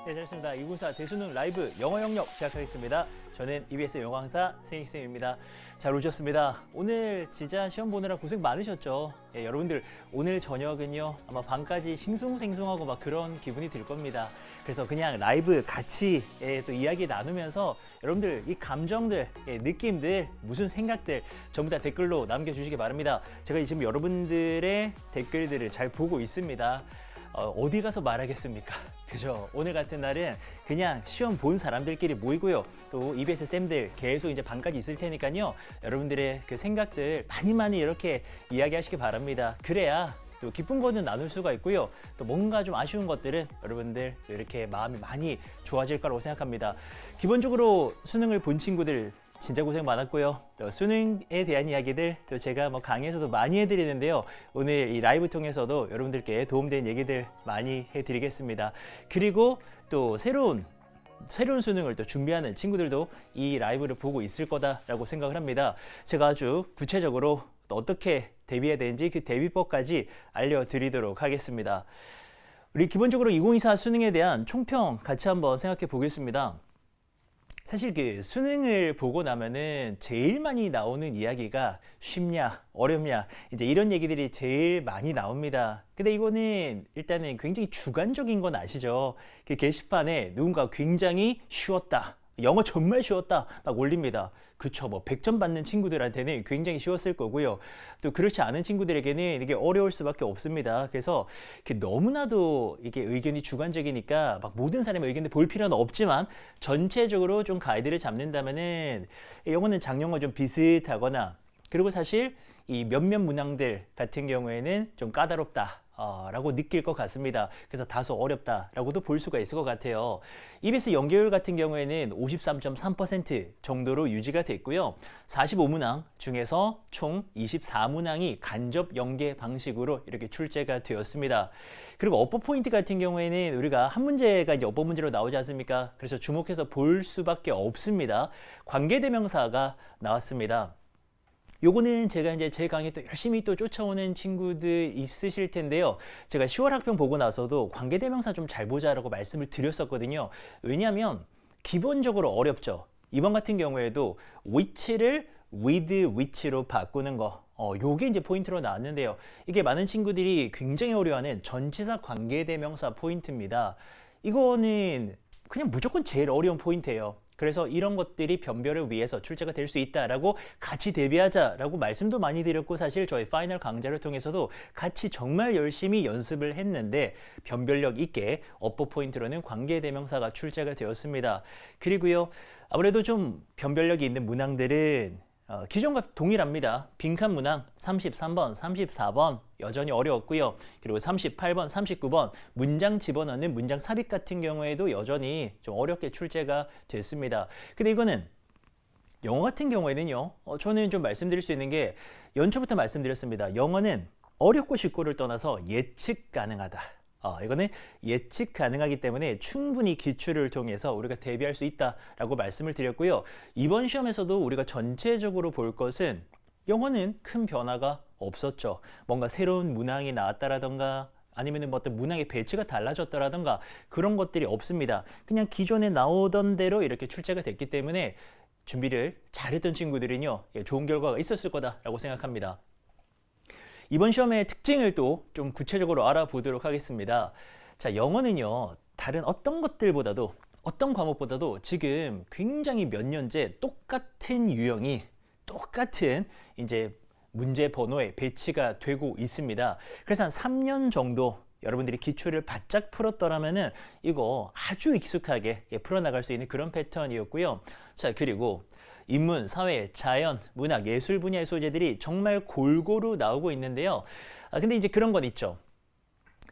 네, 잘했습니다. 2024 대수능 라이브 영어 영역 시작하겠습니다. 저는 EBS 영어 강사 생익쌤입니다. 잘 오셨습니다. 오늘 진짜 시험 보느라 고생 많으셨죠? 예, 여러분들 오늘 저녁은요 아마 밤까지 싱숭생숭하고 막 그런 기분이 들 겁니다. 그래서 그냥 라이브 같이 또 이야기 나누면서 여러분들 이 감정들, 느낌들, 무슨 생각들 전부 다 댓글로 남겨주시기 바랍니다. 제가 지금 여러분들의 댓글들을 잘 보고 있습니다. 어디 가서 말하겠습니까? 그죠? 오늘 같은 날은 그냥 시험 본 사람들끼리 모이고요. 또 EBS 쌤들 계속 이제 밤까지 있을 테니까요. 여러분들의 그 생각들 많이 이렇게 이야기하시기 바랍니다. 그래야 또 기쁜 거는 나눌 수가 있고요. 또 뭔가 좀 아쉬운 것들은 여러분들 이렇게 마음이 많이 좋아질 거라고 생각합니다. 기본적으로 수능을 본 친구들 진짜 고생 많았고요. 또 수능에 대한 이야기들 또 제가 강의에서도 많이 해드리는데요. 오늘 이 라이브 통해서도 여러분들께 도움되는 얘기들 많이 해드리겠습니다. 그리고 또 새로운 수능을 또 준비하는 친구들도 이 라이브를 보고 있을 거다라고 생각을 합니다. 제가 아주 구체적으로 또 어떻게 대비해야 되는지 그 대비법까지 알려드리도록 하겠습니다. 우리 기본적으로 2024 수능에 대한 총평 같이 한번 생각해 보겠습니다. 사실 그 수능을 보고 나면은 제일 많이 나오는 이야기가 쉽냐, 어렵냐, 이제 이런 얘기들이 제일 많이 나옵니다. 근데 이거는 일단은 굉장히 주관적인 건 아시죠? 그 게시판에 누군가 굉장히 쉬웠다, 영어 정말 쉬웠다 막 올립니다. 그쵸, 100점 받는 친구들한테는 굉장히 쉬웠을 거고요. 또 그렇지 않은 친구들에게는 이게 어려울 수밖에 없습니다. 그래서 너무나도 이게 의견이 주관적이니까 모든 사람의 의견을 볼 필요는 없지만 전체적으로 좀 가이드를 잡는다면은 영어는 작년과 좀 비슷하거나, 그리고 사실 이 몇몇 문항들 같은 경우에는 좀 까다롭다 라고 느낄 것 같습니다. 그래서 다소 어렵다라고도 볼 수가 있을 것 같아요. EBS 연계율 같은 경우에는 53.3% 정도로 유지가 됐고요. 45문항 중에서 총 24문항이 간접 연계 방식으로 이렇게 출제가 되었습니다. 그리고 어법 포인트 같은 경우에는 우리가 한 문제가 이제 어법 문제로 나오지 않습니까? 그래서 주목해서 볼 수밖에 없습니다. 관계대명사가 나왔습니다. 요거는 제가 이제 제 강의 또 열심히 또 쫓아오는 친구들 있으실 텐데요. 제가 10월 학평 보고 나서도 관계대명사 좀 잘 보자라고 말씀을 드렸었거든요. 왜냐하면 기본적으로 어렵죠. 이번 같은 경우에도 which를 with which로 바꾸는 거. 요게 이제 포인트로 나왔는데요. 이게 많은 친구들이 굉장히 어려워하는 전치사 관계대명사 포인트입니다. 이거는 그냥 무조건 제일 어려운 포인트예요. 그래서 이런 것들이 변별을 위해서 출제가 될 수 있다라고 같이 대비하자라고 말씀도 많이 드렸고, 사실 저희 파이널 강좌를 통해서도 같이 정말 열심히 연습을 했는데 변별력 있게 어법 포인트로는 관계대명사가 출제가 되었습니다. 그리고요, 아무래도 좀 변별력이 있는 문항들은 기존과 동일합니다. 빈칸 문항 33번, 34번 여전히 어려웠고요. 그리고 38번, 39번 문장 집어넣는 문장 삽입 같은 경우에도 여전히 좀 어렵게 출제가 됐습니다. 근데 이거는 영어 같은 경우에는요, 저는 좀 말씀드릴 수 있는 게 연초부터 말씀드렸습니다. 영어는 어렵고 쉽고를 떠나서 예측 가능하다. 이거는 예측 가능하기 때문에 충분히 기출을 통해서 우리가 대비할 수 있다라고 말씀을 드렸고요. 이번 시험에서도 우리가 전체적으로 볼 것은 영어는 큰 변화가 없었죠. 뭔가 새로운 문항이 나왔다라던가 아니면 어떤 문항의 배치가 달라졌더라던가 그런 것들이 없습니다. 그냥 기존에 나오던 대로 이렇게 출제가 됐기 때문에 준비를 잘했던 친구들은요, 좋은 결과가 있었을 거다라고 생각합니다. 이번 시험의 특징을 또 좀 구체적으로 알아보도록 하겠습니다. 자, 영어는요, 다른 어떤 것들보다도, 어떤 과목보다도 지금 굉장히 몇 년째 똑같은 유형이, 똑같은 이제 문제 번호에 배치가 되고 있습니다. 그래서 한 3년 정도 여러분들이 기출을 바짝 풀었더라면은 이거 아주 익숙하게 풀어나갈 수 있는 그런 패턴이었고요. 자, 그리고 인문, 사회, 자연, 문학, 예술 분야의 소재들이 정말 골고루 나오고 있는데요. 근데 이제 그런 건 있죠.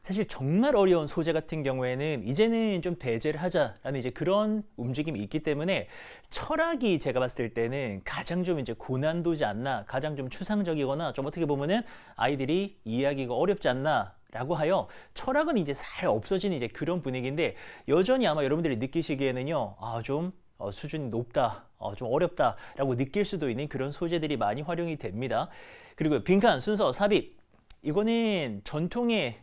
사실 정말 어려운 소재 같은 경우에는 이제는 좀 배제를 하자라는 이제 그런 움직임이 있기 때문에 철학이 제가 봤을 때는 가장 좀 이제 고난도지 않나, 가장 좀 추상적이거나 좀 어떻게 보면은 아이들이 이해하기가 어렵지 않나 라고 하여 철학은 이제 살 없어지는 이제 그런 분위기인데, 여전히 아마 여러분들이 느끼시기에는요, 좀 수준이 높다, 좀 어렵다 라고 느낄 수도 있는 그런 소재들이 많이 활용이 됩니다. 그리고 빈칸, 순서, 삽입, 이거는 전통의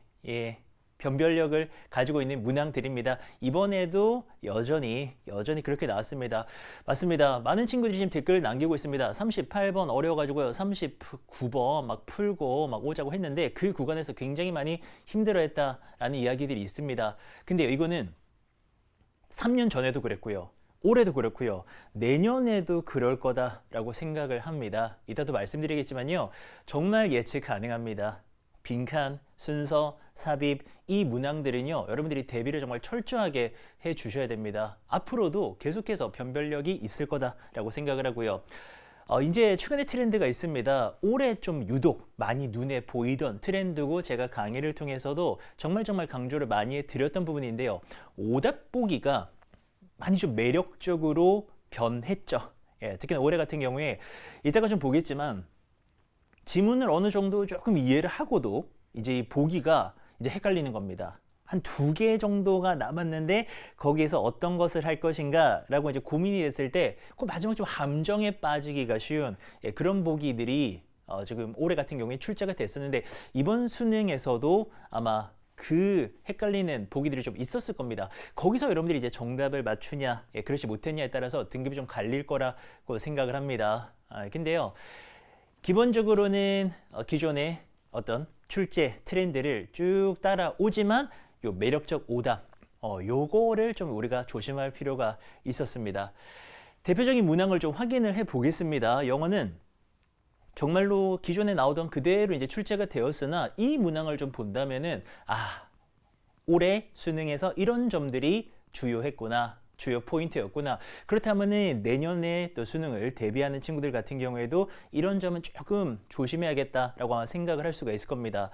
변별력을 가지고 있는 문항들입니다. 이번에도 여전히 그렇게 나왔습니다. 맞습니다. 많은 친구들이 지금 댓글 남기고 있습니다. 38번 어려워가지고요. 39번 막 풀고 막 오자고 했는데 그 구간에서 굉장히 많이 힘들어했다라는 이야기들이 있습니다. 근데 이거는 3년 전에도 그랬고요. 올해도 그렇고요. 내년에도 그럴 거다라고 생각을 합니다. 이따도 말씀드리겠지만요. 정말 예측 가능합니다. 빈칸, 순서, 삽입, 이 문항들은요. 여러분들이 대비를 정말 철저하게 해 주셔야 됩니다. 앞으로도 계속해서 변별력이 있을 거다라고 생각을 하고요. 이제 최근에 트렌드가 있습니다. 올해 좀 유독 많이 눈에 보이던 트렌드고 제가 강의를 통해서도 정말 강조를 많이 해드렸던 부분인데요. 오답 보기가 많이 좀 매력적으로 변했죠. 예, 특히나 올해 같은 경우에 이따가 좀 보겠지만 지문을 어느 정도 조금 이해를 하고도 이제 이 보기가 이제 헷갈리는 겁니다. 한 2개 정도가 남았는데 거기에서 어떤 것을 할 것인가 라고 이제 고민이 됐을 때 그 마지막 좀 함정에 빠지기가 쉬운 그런 보기들이 지금 올해 같은 경우에 출제가 됐었는데 이번 수능에서도 아마 그 헷갈리는 보기들이 좀 있었을 겁니다. 거기서 여러분들이 이제 정답을 맞추냐, 그렇지 못했냐에 따라서 등급이 좀 갈릴 거라고 생각을 합니다. 근데요, 기본적으로는 기존의 어떤 출제 트렌드를 쭉 따라오지만 요 매력적 오답, 요거를 좀 우리가 조심할 필요가 있었습니다. 대표적인 문항을 좀 확인을 해 보겠습니다. 영어는 정말로 기존에 나오던 그대로 이제 출제가 되었으나 이 문항을 좀 본다면은 올해 수능에서 이런 점들이 주요했구나. 주요 포인트였구나. 그렇다면은 내년에 또 수능을 대비하는 친구들 같은 경우에도 이런 점은 조금 조심해야겠다라고 생각을 할 수가 있을 겁니다.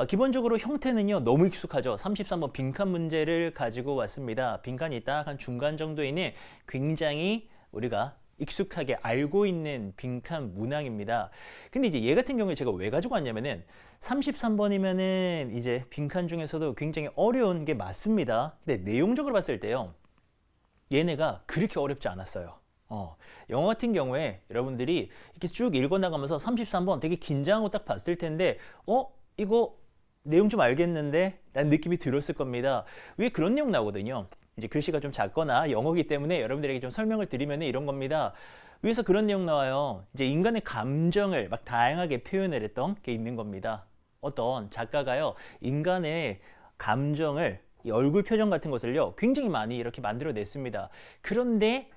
기본적으로 형태는요 너무 익숙하죠. 33번 빈칸 문제를 가지고 왔습니다. 빈칸이 딱 한 중간 정도에 있는 굉장히 우리가 익숙하게 알고 있는 빈칸 문항입니다. 근데 이제 얘 같은 경우에 제가 왜 가지고 왔냐면은 33번이면은 이제 빈칸 중에서도 굉장히 어려운 게 맞습니다. 근데 내용적으로 봤을 때요. 얘네가 그렇게 어렵지 않았어요. 영어 같은 경우에 여러분들이 이렇게 쭉 읽어나가면서 33번 되게 긴장하고 딱 봤을 텐데 이거 내용 좀 알겠는데? 라는 느낌이 들었을 겁니다. 왜 그런 내용 나오거든요. 이제 글씨가 좀 작거나 영어이기 때문에 여러분들에게 좀 설명을 드리면 이런 겁니다. 위에서 그런 내용 나와요. 이제 인간의 감정을 막 다양하게 표현을 했던 게 있는 겁니다. 어떤 작가가요, 인간의 감정을 이 얼굴 표정 같은 것을요 굉장히 많이 이렇게 만들어냈습니다. 그런데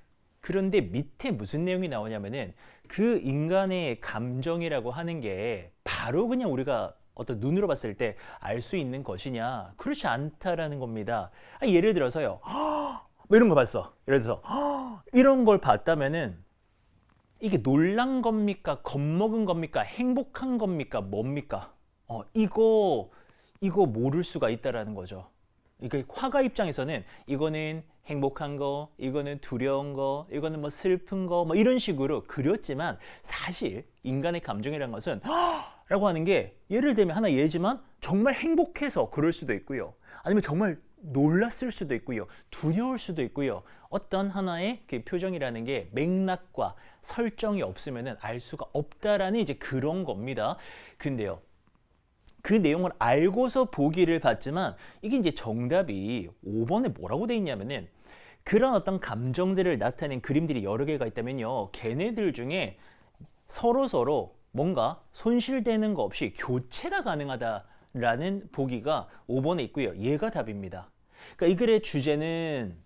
밑에 무슨 내용이 나오냐면은 그 인간의 감정이라고 하는 게 바로 그냥 우리가 어떤 눈으로 봤을 때 알 수 있는 것이냐, 그렇지 않다라는 겁니다. 예를 들어서요, 뭐 이런 거 봤어. 예를 들어서 이런 걸 봤다면은 이게 놀란 겁니까, 겁먹은 겁니까, 행복한 겁니까, 뭡니까? 이거 모를 수가 있다라는 거죠. 그러니까 화가 입장에서는 이거는 행복한 거, 이거는 두려운 거, 이거는 뭐 슬픈 거, 뭐 이런 식으로 그렸지만 사실 인간의 감정이라는 것은 라고 하는 게 예를 들면 하나 예지만 정말 행복해서 그럴 수도 있고요. 아니면 정말 놀랐을 수도 있고요. 두려울 수도 있고요. 어떤 하나의 그 표정이라는 게 맥락과 설정이 없으면은 알 수가 없다라는 이제 그런 겁니다. 근데요. 그 내용을 알고서 보기를 봤지만 이게 이제 정답이 5번에 뭐라고 돼 있냐면은 그런 어떤 감정들을 나타낸 그림들이 여러 개가 있다면요. 걔네들 중에 서로 뭔가 손실되는 거 없이 교체가 가능하다라는 보기가 5번에 있고요. 얘가 답입니다. 그러니까 이 글의 주제는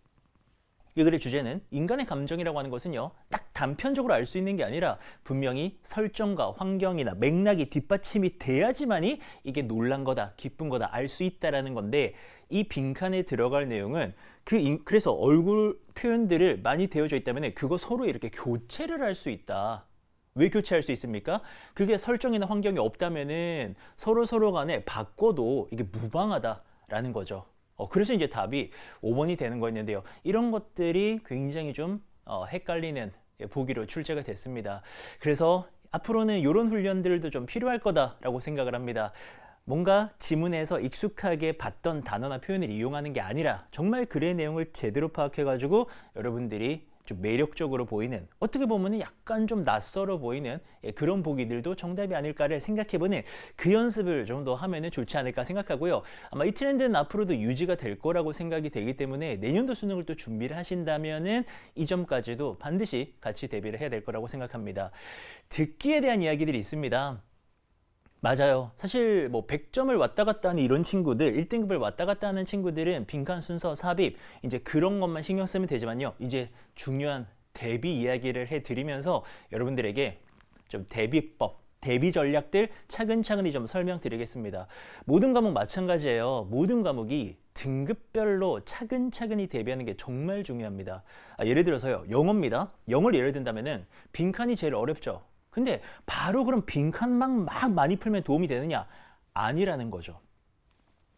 인간의 감정이라고 하는 것은요, 딱 단편적으로 알 수 있는 게 아니라 분명히 설정과 환경이나 맥락이 뒷받침이 돼야지만이 이게 놀란 거다, 기쁜 거다 알 수 있다라는 건데 이 빈칸에 들어갈 내용은 그래서 얼굴 표현들을 많이 되어져 있다면 그거 서로 이렇게 교체를 할 수 있다. 왜 교체할 수 있습니까? 그게 설정이나 환경이 없다면은 서로 간에 바꿔도 이게 무방하다라는 거죠. 그래서 이제 답이 5번이 되는 거였는데요. 이런 것들이 굉장히 좀 헷갈리는 보기로 출제가 됐습니다. 그래서 앞으로는 이런 훈련들도 좀 필요할 거다라고 생각을 합니다. 뭔가 지문에서 익숙하게 봤던 단어나 표현을 이용하는 게 아니라 정말 글의 내용을 제대로 파악해가지고 여러분들이 좀 매력적으로 보이는, 어떻게 보면 약간 좀 낯설어 보이는 그런 보기들도 정답이 아닐까를 생각해보는 그 연습을 좀 더 하면 좋지 않을까 생각하고요. 아마 이 트렌드는 앞으로도 유지가 될 거라고 생각이 되기 때문에 내년도 수능을 또 준비를 하신다면은 이 점까지도 반드시 같이 대비를 해야 될 거라고 생각합니다. 듣기에 대한 이야기들이 있습니다. 맞아요. 사실 뭐 100점을 왔다 갔다 하는 이런 친구들, 1등급을 왔다 갔다 하는 친구들은 빈칸 순서, 삽입, 이제 그런 것만 신경 쓰면 되지만요. 이제 중요한 대비 이야기를 해드리면서 여러분들에게 좀 대비법, 대비 전략들 차근차근히 좀 설명드리겠습니다. 모든 과목 마찬가지예요. 모든 과목이 등급별로 차근차근히 대비하는 게 정말 중요합니다. 예를 들어서요. 영어입니다. 영어를 예를 든다면은 빈칸이 제일 어렵죠. 근데 바로 그럼 빈칸만 막 많이 풀면 도움이 되느냐? 아니라는 거죠.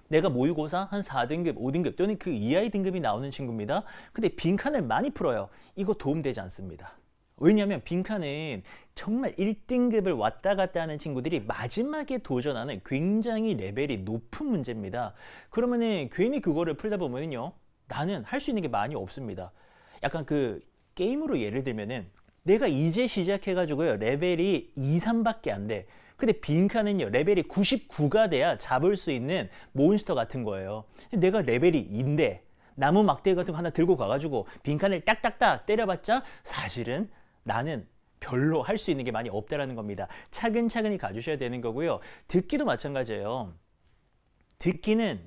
내가 모의고사 한 4등급, 5등급 또는 그 이하의 등급이 나오는 친구입니다. 근데 빈칸을 많이 풀어요. 이거 도움되지 않습니다. 왜냐하면 빈칸은 정말 1등급을 왔다 갔다 하는 친구들이 마지막에 도전하는 굉장히 레벨이 높은 문제입니다. 그러면은 괜히 그거를 풀다 보면요. 나는 할 수 있는 게 많이 없습니다. 약간 그 게임으로 예를 들면은 내가 이제 시작해가지고요. 레벨이 2, 3밖에 안 돼. 근데 빈칸은요. 레벨이 99가 돼야 잡을 수 있는 몬스터 같은 거예요. 내가 레벨이 2인데 나무 막대 같은 거 하나 들고 가가지고 빈칸을 딱딱딱 때려봤자 사실은 나는 별로 할 수 있는 게 많이 없다라는 겁니다. 차근차근히 가주셔야 되는 거고요. 듣기도 마찬가지예요. 듣기는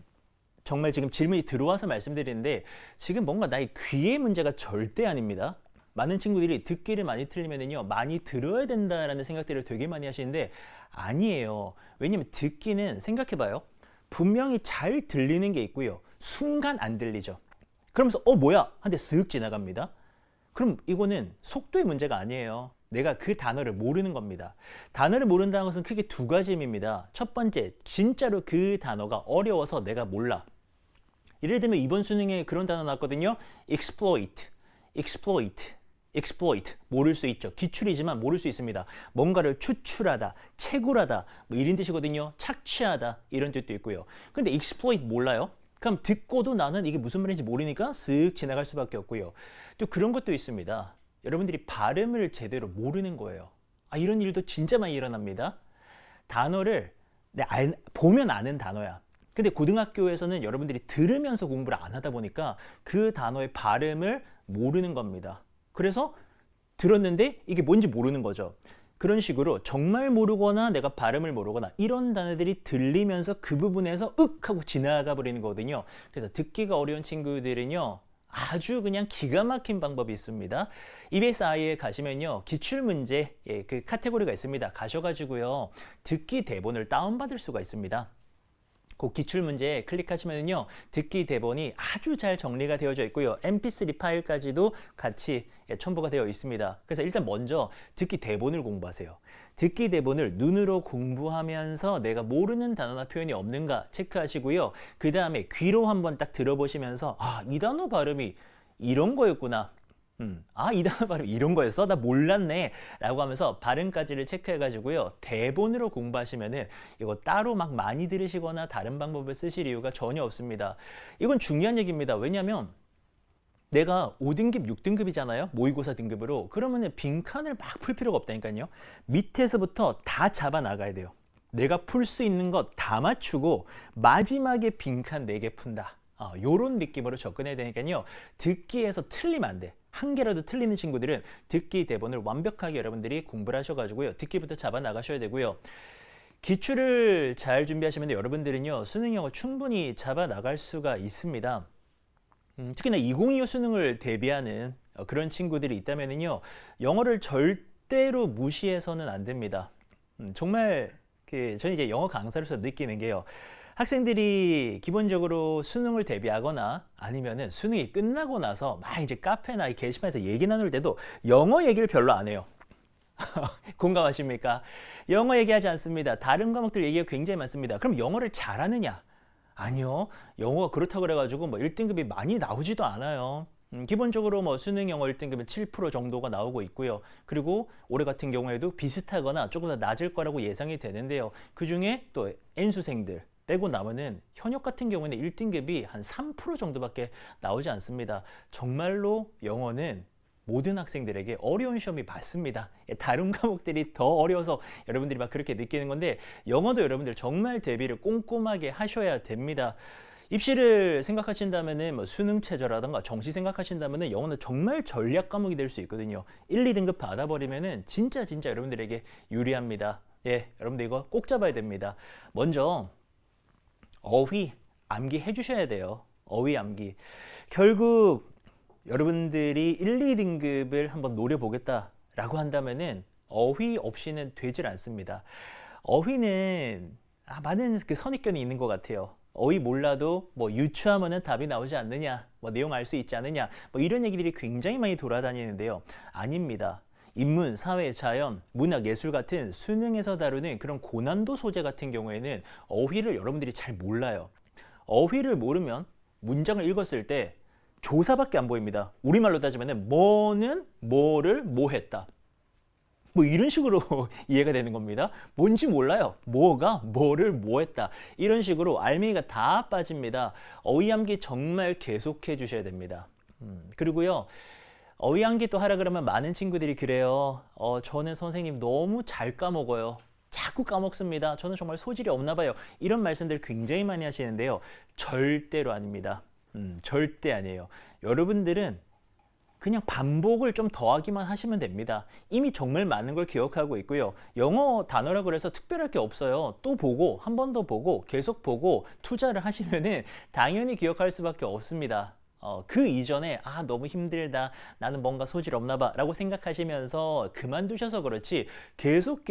정말 지금 질문이 들어와서 말씀드리는데 지금 뭔가 나의 귀의 문제가 절대 아닙니다. 많은 친구들이 듣기를 많이 틀리면요 많이 들어야 된다라는 생각들을 되게 많이 하시는데 아니에요. 왜냐면 듣기는 생각해봐요. 분명히 잘 들리는 게 있고요. 순간 안 들리죠. 그러면서 뭐야? 한데 쓱 지나갑니다. 그럼 이거는 속도의 문제가 아니에요. 내가 그 단어를 모르는 겁니다. 단어를 모른다는 것은 크게 두 가지 의미입니다. 첫 번째, 진짜로 그 단어가 어려워서 내가 몰라. 예를 들면 이번 수능에 그런 단어 나왔거든요. exploit. 모를 수 있죠. 기출이지만 모를 수 있습니다. 뭔가를 추출하다, 채굴하다 뭐 이런 뜻이거든요. 착취하다 이런 뜻도 있고요. 근데 exploit 몰라요? 그럼 듣고도 나는 이게 무슨 말인지 모르니까 쓱 지나갈 수밖에 없고요. 또 그런 것도 있습니다. 여러분들이 발음을 제대로 모르는 거예요. 이런 일도 진짜 많이 일어납니다. 단어를 보면 아는 단어야. 근데 고등학교에서는 여러분들이 들으면서 공부를 안 하다 보니까 그 단어의 발음을 모르는 겁니다. 그래서 들었는데 이게 뭔지 모르는 거죠. 그런 식으로 정말 모르거나 내가 발음을 모르거나 이런 단어들이 들리면서 그 부분에서 윽 하고 지나가 버리는 거거든요. 그래서 듣기가 어려운 친구들은요. 아주 그냥 기가 막힌 방법이 있습니다. EBSI에 가시면요. 기출문제 그 카테고리가 있습니다. 가셔가지고요. 듣기 대본을 다운받을 수가 있습니다. 그 기출문제 클릭하시면요. 듣기 대본이 아주 잘 정리가 되어져 있고요. mp3 파일까지도 같이 첨부가 되어 있습니다. 그래서 일단 먼저 듣기 대본을 공부하세요. 듣기 대본을 눈으로 공부하면서 내가 모르는 단어나 표현이 없는가 체크하시고요. 그 다음에 귀로 한번 딱 들어보시면서 이 단어 발음이 이런 거였구나. 이 단어 발음 이런 거였어? 나 몰랐네 라고 하면서 발음까지를 체크해 가지고요 대본으로 공부하시면은 이거 따로 막 많이 들으시거나 다른 방법을 쓰실 이유가 전혀 없습니다. 이건 중요한 얘기입니다. 왜냐하면 내가 5등급, 6등급이잖아요. 모의고사 등급으로. 그러면은 빈칸을 막 풀 필요가 없다니까요. 밑에서부터 다 잡아 나가야 돼요. 내가 풀 수 있는 것 다 맞추고 마지막에 빈칸 4개 푼다. 요런 느낌으로 접근해야 되니까요. 듣기에서 틀리면 안 돼. 한 개라도 틀리는 친구들은 듣기 대본을 완벽하게 여러분들이 공부를 하셔가지고요. 듣기부터 잡아 나가셔야 되고요. 기출을 잘 준비하시면 여러분들은요. 수능 영어 충분히 잡아 나갈 수가 있습니다. 특히나 2025 수능을 대비하는 그런 친구들이 있다면요. 영어를 절대로 무시해서는 안 됩니다. 정말 저는 이제 영어 강사로서 느끼는 게요. 학생들이 기본적으로 수능을 대비하거나 아니면은 수능이 끝나고 나서 막 이제 카페나 이 게시판에서 얘기 나눌 때도 영어 얘기를 별로 안 해요. 공감하십니까? 영어 얘기하지 않습니다. 다른 과목들 얘기가 굉장히 많습니다. 그럼 영어를 잘하느냐? 아니요. 영어가 그렇다고 그래가지고 뭐 1등급이 많이 나오지도 않아요. 기본적으로 뭐 수능 영어 1등급은 7% 정도가 나오고 있고요. 그리고 올해 같은 경우에도 비슷하거나 조금 더 낮을 거라고 예상이 되는데요. 그 중에 또 N수생들 빼고 나면은 현역 같은 경우에는 1등급이 한 3% 정도밖에 나오지 않습니다. 정말로 영어는 모든 학생들에게 어려운 시험이 맞습니다. 다른 과목들이 더 어려워서 여러분들이 막 그렇게 느끼는 건데 영어도 여러분들 정말 대비를 꼼꼼하게 하셔야 됩니다. 입시를 생각하신다면은 뭐 수능 최저라든가 정시 생각하신다면은 영어는 정말 전략 과목이 될 수 있거든요. 1, 2등급 받아버리면은 진짜 여러분들에게 유리합니다. 예, 여러분들 이거 꼭 잡아야 됩니다. 먼저 어휘 암기해 주셔야 돼요. 어휘 암기. 결국 여러분들이 1, 2등급을 한번 노려보겠다라고 한다면은 어휘 없이는 되질 않습니다. 어휘는 많은 그 선입견이 있는 것 같아요. 어휘 몰라도 뭐 유추하면은 답이 나오지 않느냐, 뭐 내용 알 수 있지 않느냐, 뭐 이런 얘기들이 굉장히 많이 돌아다니는데요. 아닙니다. 인문, 사회, 자연, 문학, 예술 같은 수능에서 다루는 그런 고난도 소재 같은 경우에는 어휘를 여러분들이 잘 몰라요. 어휘를 모르면 문장을 읽었을 때 조사밖에 안 보입니다. 우리말로 따지면 뭐는 뭐를 뭐 했다. 뭐 이런 식으로 이해가 되는 겁니다. 뭔지 몰라요. 뭐가 뭐를 뭐 했다. 이런 식으로 알맹이가 다 빠집니다. 어휘 암기 정말 계속해 주셔야 됩니다. 그리고요. 어휘 암기 또 하라 그러면 많은 친구들이 그래요. 저는 선생님 너무 잘 까먹어요. 자꾸 까먹습니다. 저는 정말 소질이 없나 봐요. 이런 말씀들 굉장히 많이 하시는데요. 절대로 아닙니다. 절대 아니에요. 여러분들은 그냥 반복을 좀 더하기만 하시면 됩니다. 이미 정말 많은 걸 기억하고 있고요. 영어 단어라고 그래서 특별할 게 없어요. 또 보고 한 번 더 보고 계속 보고 투자를 하시면은 당연히 기억할 수밖에 없습니다. 그 이전에 너무 힘들다, 나는 뭔가 소질 없나 봐 라고 생각하시면서 그만두셔서 그렇지 계속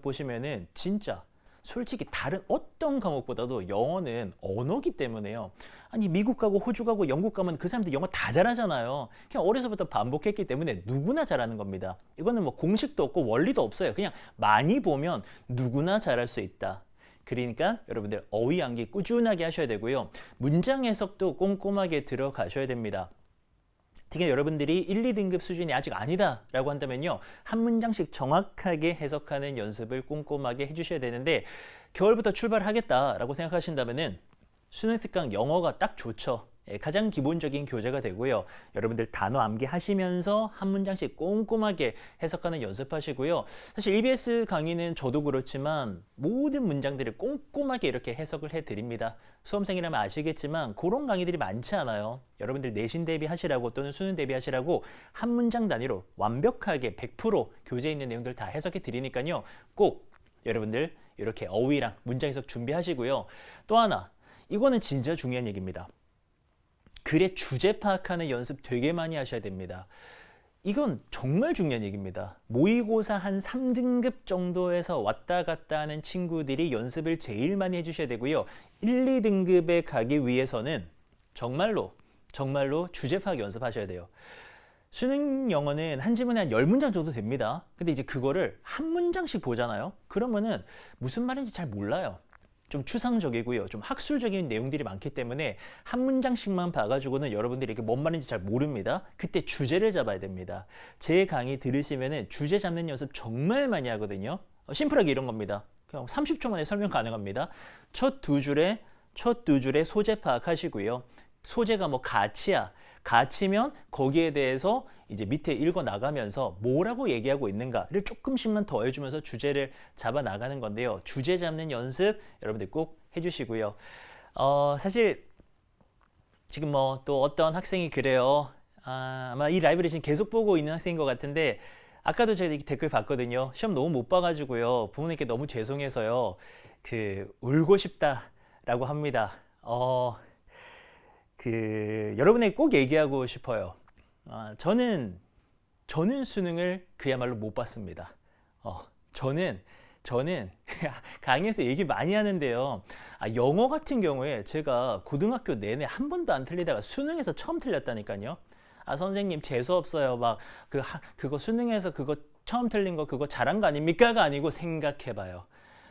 보시면은 진짜 솔직히 다른 어떤 과목보다도 영어는 언어기 때문에요. 아니 미국 가고 호주 가고 영국 가면 그 사람들 영어 다 잘하잖아요. 그냥 어려서부터 반복했기 때문에 누구나 잘하는 겁니다. 이거는 뭐 공식도 없고 원리도 없어요. 그냥 많이 보면 누구나 잘할 수 있다. 그러니까 여러분들 어휘 암기 꾸준하게 하셔야 되고요. 문장 해석도 꼼꼼하게 들어가셔야 됩니다. 특히 여러분들이 1, 2등급 수준이 아직 아니다 라고 한다면요. 한 문장씩 정확하게 해석하는 연습을 꼼꼼하게 해주셔야 되는데 겨울부터 출발하겠다라고 생각하신다면은 수능 특강 영어가 딱 좋죠. 가장 기본적인 교재가 되고요. 여러분들 단어 암기하시면서 한 문장씩 꼼꼼하게 해석하는 연습하시고요. 사실 EBS 강의는 저도 그렇지만 모든 문장들을 꼼꼼하게 이렇게 해석을 해드립니다. 수험생이라면 아시겠지만 그런 강의들이 많지 않아요. 여러분들 내신 대비하시라고 또는 수능 대비하시라고 한 문장 단위로 완벽하게 100% 교재에 있는 내용들 다 해석해 드리니까요. 꼭 여러분들 이렇게 어휘랑 문장 해석 준비하시고요. 또 하나, 이거는 진짜 중요한 얘기입니다. 글의 주제 파악하는 연습 되게 많이 하셔야 됩니다. 이건 정말 중요한 얘기입니다. 모의고사 한 3등급 정도에서 왔다 갔다 하는 친구들이 연습을 제일 많이 해주셔야 되고요. 1, 2등급에 가기 위해서는 정말로 주제 파악 연습하셔야 돼요. 수능 영어는 한 지문에 한 10문장 정도 됩니다. 근데 이제 그거를 한 문장씩 보잖아요. 그러면은 무슨 말인지 잘 몰라요. 좀 추상적이고요. 좀 학술적인 내용들이 많기 때문에 한 문장씩만 봐가지고는 여러분들이 이게 뭔 말인지 잘 모릅니다. 그때 주제를 잡아야 됩니다. 제 강의 들으시면은 주제 잡는 연습 정말 많이 하거든요. 심플하게 이런 겁니다. 그냥 30초 만에 설명 가능합니다. 첫 두 줄에 소재 파악하시고요. 소재가 뭐 가치야. 가치면 거기에 대해서 이제 밑에 읽어 나가면서 뭐라고 얘기하고 있는가를 조금씩만 더해주면서 주제를 잡아 나가는 건데요. 주제 잡는 연습 여러분들 꼭 해주시고요. 사실 지금 뭐 또 어떤 학생이 그래요. 아마 이 라이브를 지금 계속 보고 있는 학생인 것 같은데 아까도 제가 댓글 봤거든요. 시험 너무 못 봐가지고요. 부모님께 너무 죄송해서요. 울고 싶다라고 합니다. 여러분에게 꼭 얘기하고 싶어요. 저는 수능을 그야말로 못 봤습니다. 저는 강의에서 얘기 많이 하는데요. 영어 같은 경우에 제가 고등학교 내내 한 번도 안 틀리다가 수능에서 처음 틀렸다니까요. 선생님 재수 없어요. 막 그거 수능에서 그거 처음 틀린 거 그거 잘한 거 아닙니까가 아니고 생각해봐요.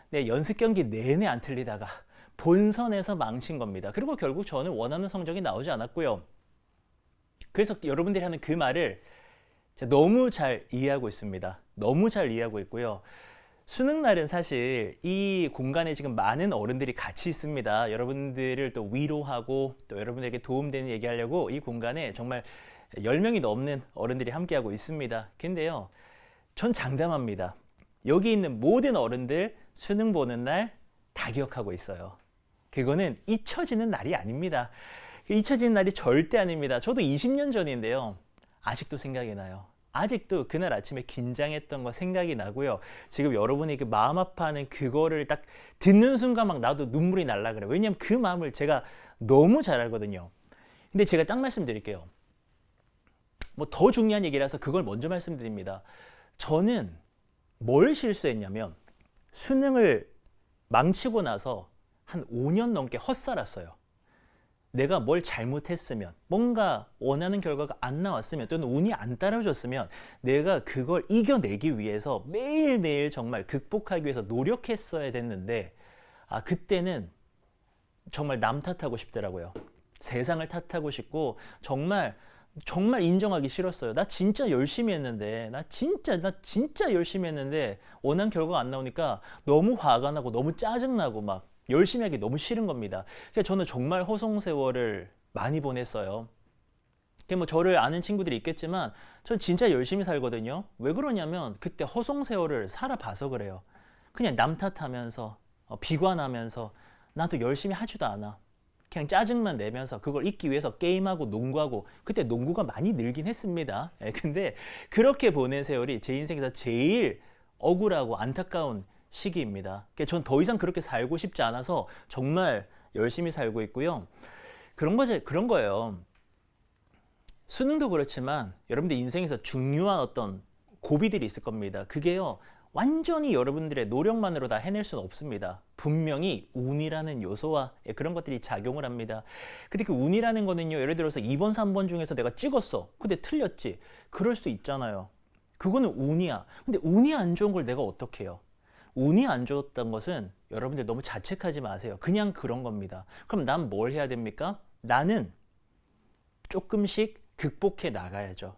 네, 연습 경기 내내 안 틀리다가 본선에서 망친 겁니다. 그리고 결국 저는 원하는 성적이 나오지 않았고요. 그래서 여러분들이 하는 그 말을 제가 너무 잘 이해하고 있습니다. 너무 잘 이해하고 있고요. 수능 날은 사실 이 공간에 지금 많은 어른들이 같이 있습니다. 여러분들을 또 위로하고 또 여러분에게 도움되는 얘기하려고 이 공간에 정말 10명이 넘는 어른들이 함께하고 있습니다. 근데요, 전 장담합니다. 여기 있는 모든 어른들 수능 보는 날 다 기억하고 있어요. 그거는 잊혀지는 날이 아닙니다. 잊혀지는 날이 절대 아닙니다. 저도 20년 전인데요. 아직도 생각이 나요. 아직도 그날 아침에 긴장했던 거 생각이 나고요. 지금 여러분이 그 마음 아파하는 그거를 딱 듣는 순간 막 나도 눈물이 날라 그래요. 왜냐면 그 마음을 제가 너무 잘 알거든요. 근데 제가 딱 말씀드릴게요. 뭐 더 중요한 얘기라서 그걸 먼저 말씀드립니다. 저는 뭘 실수했냐면 수능을 망치고 나서 한 5년 넘게 헛살았어요. 내가 뭘 잘못했으면, 뭔가 원하는 결과가 안 나왔으면, 또는 운이 안 따라줬으면 내가 그걸 이겨내기 위해서 매일매일 정말 극복하기 위해서 노력했어야 됐는데, 그때는 정말 남 탓하고 싶더라고요. 세상을 탓하고 싶고 정말 인정하기 싫었어요. 나 진짜 열심히 했는데, 나 진짜 열심히 했는데 원하는 결과가 안 나오니까 너무 화가 나고 너무 짜증나고 막 열심히 하기 너무 싫은 겁니다. 그래서 저는 정말 허송세월을 많이 보냈어요. 뭐 저를 아는 친구들이 있겠지만 전 진짜 열심히 살거든요. 왜 그러냐면 그때 허송세월을 살아봐서 그래요. 그냥 남 탓하면서 비관하면서 나도 열심히 하지도 않아. 그냥 짜증만 내면서 그걸 잊기 위해서 게임하고 농구하고, 그때 농구가 많이 늘긴 했습니다. 근데 그렇게 보낸 세월이 제 인생에서 제일 억울하고 안타까운 시기입니다. 전 더 이상 그렇게 살고 싶지 않아서 정말 열심히 살고 있고요. 그런 거예요. 수능도 그렇지만 여러분들 인생에서 중요한 어떤 고비들이 있을 겁니다. 그게요, 완전히 여러분들의 노력만으로 다 해낼 수는 없습니다. 분명히 운이라는 요소와 그런 것들이 작용을 합니다. 근데 그 운이라는 거는요, 예를 들어서 2번, 3번 중에서 내가 찍었어. 근데 틀렸지. 그럴 수 있잖아요. 그거는 운이야. 근데 운이 안 좋은 걸 내가 어떻게 해요? 운이 안 좋았던 것은 여러분들 너무 자책하지 마세요. 그냥 그런 겁니다. 그럼 난 뭘 해야 됩니까? 나는 조금씩 극복해 나가야죠.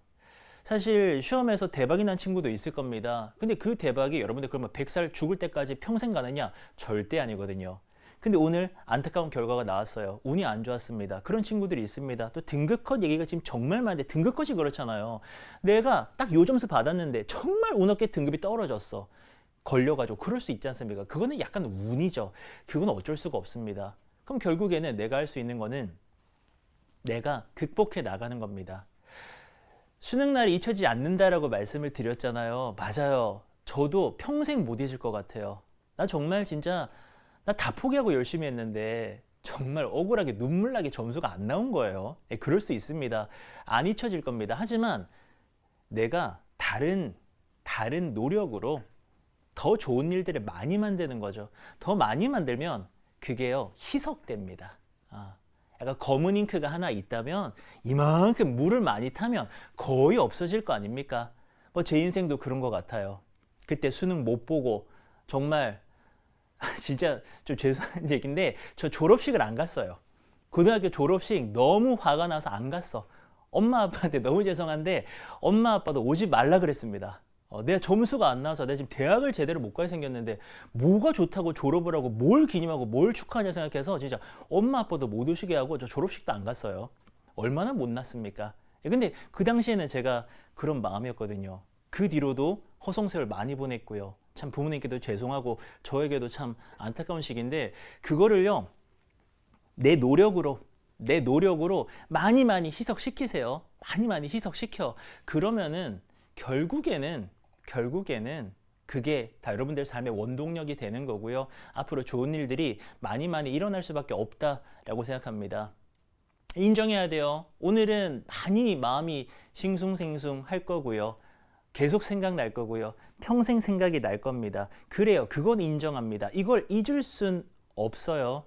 사실 시험에서 대박이 난 친구도 있을 겁니다. 근데 그 대박이 여러분들 그러면 100살 죽을 때까지 평생 가느냐? 절대 아니거든요. 근데 오늘 안타까운 결과가 나왔어요. 운이 안 좋았습니다. 그런 친구들이 있습니다. 또 등급컷 얘기가 지금 정말 많은데 등급컷이 그렇잖아요. 내가 딱 요 점수 받았는데 정말 운 없게 등급이 떨어졌어. 걸려가지고 그럴 수 있지 않습니까? 그거는 약간 운이죠. 그건 어쩔 수가 없습니다. 그럼 결국에는 내가 할 수 있는 거는 내가 극복해 나가는 겁니다. 수능날이 잊혀지지 않는다라고 말씀을 드렸잖아요. 맞아요. 저도 평생 못 잊을 것 같아요. 나 정말 진짜 나 다 포기하고 열심히 했는데 정말 억울하게 눈물나게 점수가 안 나온 거예요. 그럴 수 있습니다. 안 잊혀질 겁니다. 하지만 내가 다른 노력으로 더 좋은 일들을 많이 만드는 거죠. 더 많이 만들면 그게요, 희석됩니다. 약간 검은 잉크가 하나 있다면 이만큼 물을 많이 타면 거의 없어질 거 아닙니까? 뭐 제 인생도 그런 것 같아요. 그때 수능 못 보고 정말 진짜 좀 죄송한 얘기인데 저 졸업식을 안 갔어요. 고등학교 졸업식 너무 화가 나서 안 갔어. 엄마 아빠한테 너무 죄송한데 엄마 아빠도 오지 말라 그랬습니다. 내가 점수가 안 나와서 내가 지금 대학을 제대로 못 가게 생겼는데 뭐가 좋다고 졸업을 하고 뭘 기념하고 뭘 축하하냐 생각해서 진짜 엄마 아빠도 못 오시게 하고 저 졸업식도 안 갔어요. 얼마나 못났습니까? 근데 그 당시에는 제가 그런 마음이었거든요. 그 뒤로도 허송세월 많이 보냈고요. 참 부모님께도 죄송하고 저에게도 참 안타까운 시기인데 그거를요, 내 노력으로 많이 희석시키세요. 많이 희석시켜. 그러면은 결국에는 그게 다 여러분들 삶의 원동력이 되는 거고요. 앞으로 좋은 일들이 많이 일어날 수밖에 없다라고 생각합니다. 인정해야 돼요. 오늘은 많이 마음이 싱숭생숭 할 거고요. 계속 생각날 거고요. 평생 생각이 날 겁니다. 그래요. 그건 인정합니다. 이걸 잊을 순 없어요.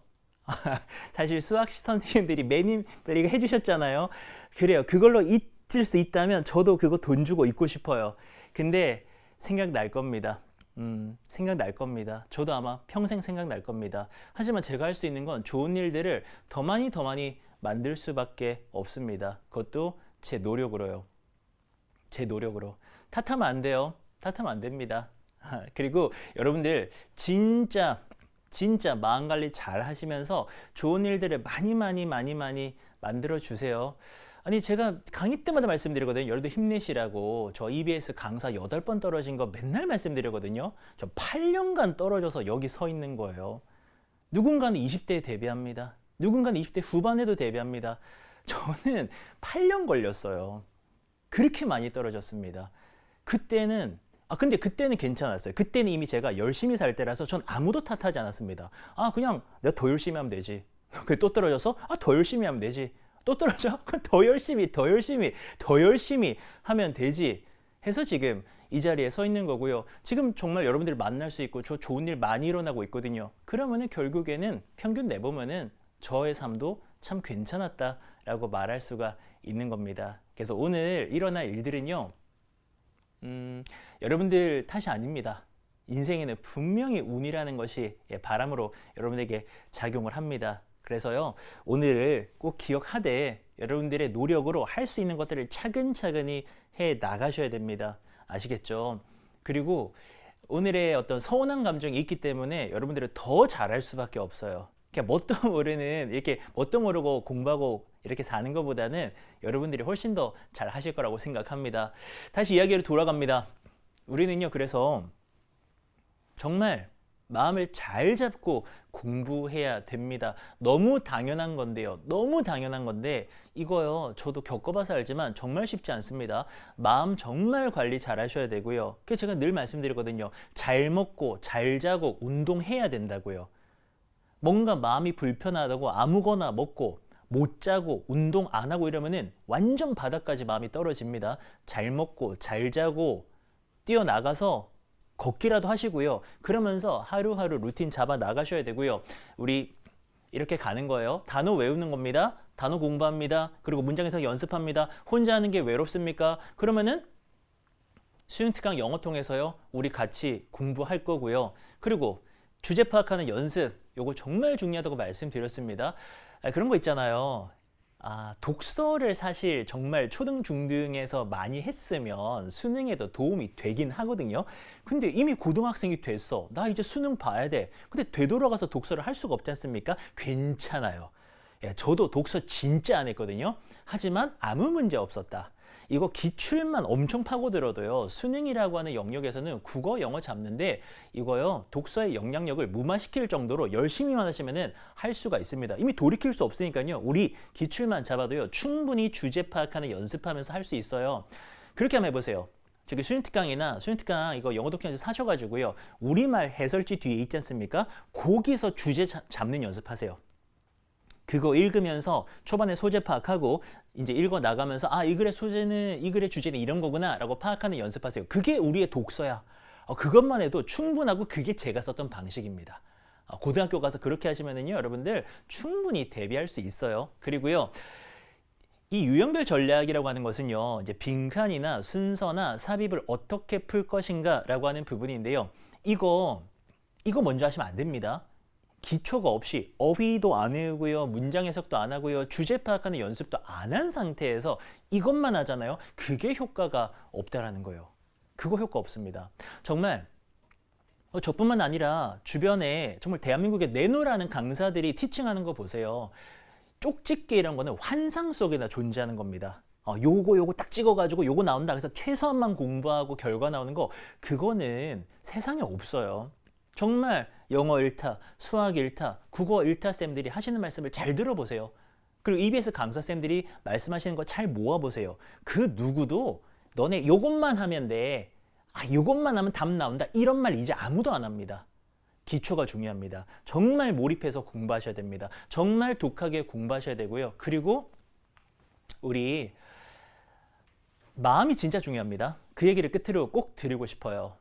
사실 수학 선생님들이 매니플레이가 해주셨잖아요. 그래요. 그걸로 잊을 수 있다면 저도 그거 돈 주고 잊고 싶어요. 근데 생각날 겁니다. 생각날 겁니다. 저도 아마 평생 생각날 겁니다. 하지만 제가 할 수 있는 건 좋은 일들을 더 많이 만들 수밖에 없습니다. 그것도 제 노력으로요. 제 노력으로. 탓하면 안 돼요. 탓하면 안 됩니다. 그리고 여러분들 진짜 마음 관리 잘 하시면서 좋은 일들을 많이 만들어 주세요. 아니 제가 강의 때마다 말씀드리거든요. 여러분들 힘내시라고. 저 EBS 강사 8번 떨어진 거 맨날 말씀드리거든요. 저 8년간 떨어져서 여기 서 있는 거예요. 누군가는 20대에 데뷔합니다. 누군가는 20대 후반에도 데뷔합니다. 저는 8년 걸렸어요. 그렇게 많이 떨어졌습니다. 그때는 근데 그때는 괜찮았어요. 그때는 이미 제가 열심히 살 때라서 전 아무도 탓하지 않았습니다. 그냥 내가 더 열심히 하면 되지. 그래 또 떨어져서 더 열심히 하면 되지. 또 떨어져? 그럼 더 열심히 하면 되지. 해서 지금 이 자리에 서 있는 거고요. 지금 정말 여러분들 만날 수 있고 저 좋은 일 많이 일어나고 있거든요. 그러면은 결국에는 평균 내보면은 저의 삶도 참 괜찮았다라고 말할 수가 있는 겁니다. 그래서 오늘 일어날 일들은요. 여러분들 탓이 아닙니다. 인생에는 분명히 운이라는 것이 바람으로 여러분에게 작용을 합니다. 그래서요, 오늘을 꼭 기억하되 여러분들의 노력으로 할 수 있는 것들을 차근차근히 해 나가셔야 됩니다. 아시겠죠? 그리고 오늘의 어떤 서운한 감정이 있기 때문에 여러분들은 더 잘할 수밖에 없어요. 그냥 뭣도 모르는, 이렇게 뭣도 모르고 공부하고 이렇게 사는 것보다는 여러분들이 훨씬 더 잘 하실 거라고 생각합니다. 다시 이야기로 돌아갑니다. 우리는요, 그래서 정말 마음을 잘 잡고 공부해야 됩니다. 너무 당연한 건데요. 너무 당연한 건데 이거요. 저도 겪어봐서 알지만 정말 쉽지 않습니다. 마음 정말 관리 잘 하셔야 되고요. 그래서 제가 늘 말씀드리거든요. 잘 먹고 잘 자고 운동해야 된다고요. 뭔가 마음이 불편하다고 아무거나 먹고 못 자고 운동 안 하고 이러면은 완전 바닥까지 마음이 떨어집니다. 잘 먹고 잘 자고 뛰어나가서 걷기라도 하시고요. 그러면서 하루하루 루틴 잡아 나가셔야 되고요. 우리 이렇게 가는 거예요. 단어 외우는 겁니다. 단어 공부합니다. 그리고 문장 해석 연습합니다. 혼자 하는 게 외롭습니까? 그러면은 스튜던트 영어 통해서요. 우리 같이 공부할 거고요. 그리고 주제 파악하는 연습, 요거 정말 중요하다고 말씀드렸습니다. 그런 거 있잖아요. 독서를 사실 정말 초등, 중등에서 많이 했으면 수능에도 도움이 되긴 하거든요. 근데 이미 고등학생이 됐어. 나 이제 수능 봐야 돼. 근데 되돌아가서 독서를 할 수가 없지 않습니까? 괜찮아요. 저도 독서 진짜 안 했거든요. 하지만 아무 문제 없었다. 이거 기출만 엄청 파고들어도요. 수능이라고 하는 영역에서는 국어, 영어 잡는데 이거요. 독서의 영향력을 무마시킬 정도로 열심히만 하시면은 할 수가 있습니다. 이미 돌이킬 수 없으니까요. 우리 기출만 잡아도요. 충분히 주제 파악하는 연습하면서 할 수 있어요. 그렇게 한번 해보세요. 저기 스튜던트 강이나 이거 영어 독해에서 사셔가지고요. 우리말 해설지 뒤에 있지 않습니까? 거기서 주제 잡는 연습하세요. 그거 읽으면서 초반에 소재 파악하고 이제 읽어 나가면서 이 글의 소재는 이 글의 주제는 이런 거구나 라고 파악하는 연습하세요. 그게 우리의 독서야. 그것만 해도 충분하고 그게 제가 썼던 방식입니다. 고등학교 가서 그렇게 하시면은요 여러분들 충분히 대비할 수 있어요. 그리고요 이 유형별 전략이라고 하는 것은요 이제 빈칸이나 순서나 삽입을 어떻게 풀 것인가 라고 하는 부분인데요. 이거 먼저 하시면 안 됩니다. 기초가 없이 어휘도 안 외우고요. 문장 해석도 안 하고요. 주제 파악하는 연습도 안 한 상태에서 이것만 하잖아요. 그게 효과가 없다라는 거예요. 그거 효과 없습니다. 정말 저뿐만 아니라 주변에 정말 대한민국에 내노라는 강사들이 티칭하는 거 보세요. 쪽집게 이런 거는 환상 속에나 존재하는 겁니다. 요거 딱 찍어가지고 요거 나온다. 그래서 최소한만 공부하고 결과 나오는 거 그거는 세상에 없어요. 정말 영어 1타, 수학 1타, 국어 1타 쌤들이 하시는 말씀을 잘 들어보세요. 그리고 EBS 강사 쌤들이 말씀하시는 거 잘 모아보세요. 그 누구도 너네 요것만 하면 돼. 요것만 하면 답 나온다. 이런 말 이제 아무도 안 합니다. 기초가 중요합니다. 정말 몰입해서 공부하셔야 됩니다. 정말 독하게 공부하셔야 되고요. 그리고 우리 마음이 진짜 중요합니다. 그 얘기를 끝으로 꼭 드리고 싶어요.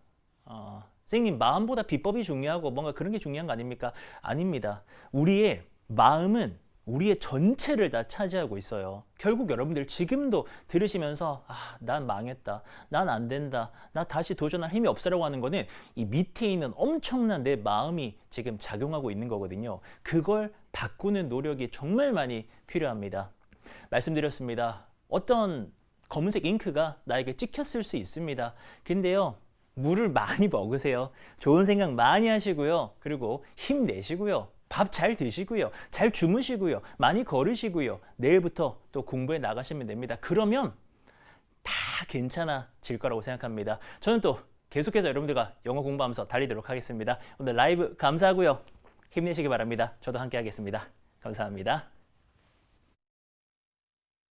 선생님 마음보다 비법이 중요하고 뭔가 그런 게 중요한 거 아닙니까? 아닙니다. 우리의 마음은 우리의 전체를 다 차지하고 있어요. 결국 여러분들 지금도 들으시면서 난 망했다. 난 안 된다. 나 다시 도전할 힘이 없어라고 하는 거는 이 밑에 있는 엄청난 내 마음이 지금 작용하고 있는 거거든요. 그걸 바꾸는 노력이 정말 많이 필요합니다. 말씀드렸습니다. 어떤 검은색 잉크가 나에게 찍혔을 수 있습니다. 근데요. 물을 많이 먹으세요. 좋은 생각 많이 하시고요. 그리고 힘내시고요. 밥 잘 드시고요. 잘 주무시고요. 많이 걸으시고요. 내일부터 또 공부해 나가시면 됩니다. 그러면 다 괜찮아질 거라고 생각합니다. 저는 또 계속해서 여러분들과 영어 공부하면서 달리도록 하겠습니다. 오늘 라이브 감사하고요. 힘내시기 바랍니다. 저도 함께 하겠습니다. 감사합니다.